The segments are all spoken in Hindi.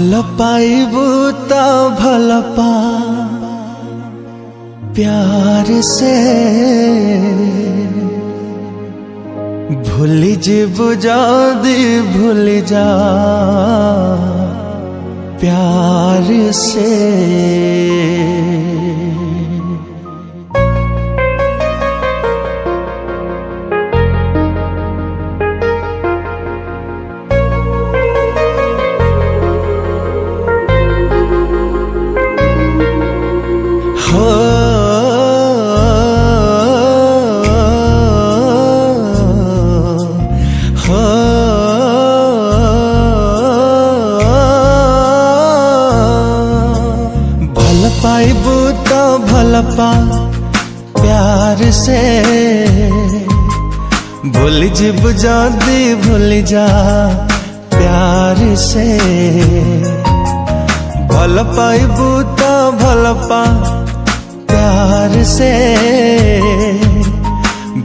भल पाइबू तो भल पा प्यार से, भूली जीबू जदी भूली जा प्यार से। भल पाइबू तो भल पा प्यार से, भूल जीबू जदी भूल जा प्यार से। भल पाइबू तो भल पा प्यार से,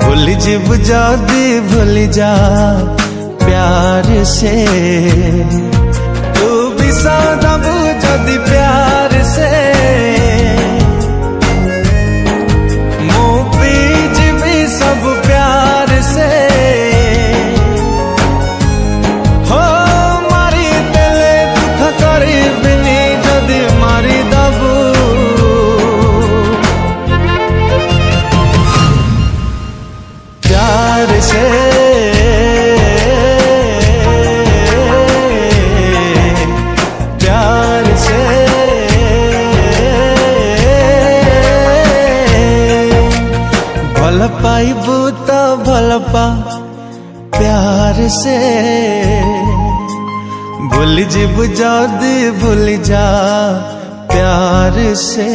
भूल जीबू जदी भूल जा प्यार से। तू भी सदबू जदी प्यार से, मु बीज भी सब प्यार से। हो मारी देले दुख करी बिनी जदी मारी दबू, प्यार से प्यार से। भल पाइबू तो भल पा प्यार से, भूल जीबू जदी भूल जा प्यार से।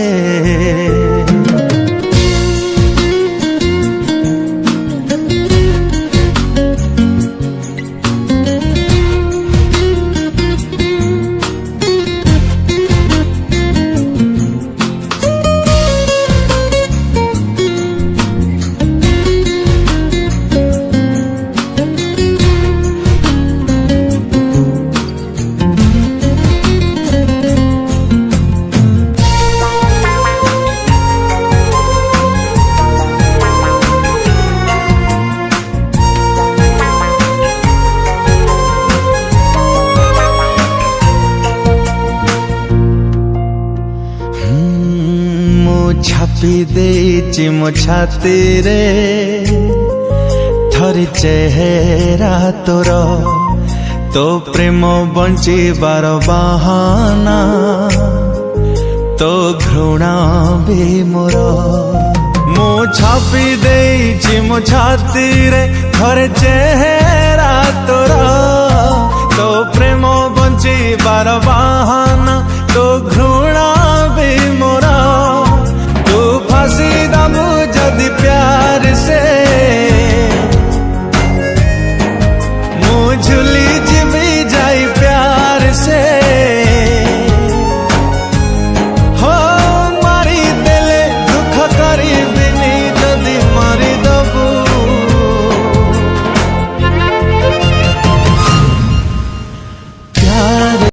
छापी देची मो छाती रे थरी चेहरा तोर, तो प्रेम बंचिबार बहाना, तो घृणा भी मोर। मु छापी देची मो छाती रे थरी चेहरा तोर, तो प्रेम बंचिबार बहाना, तो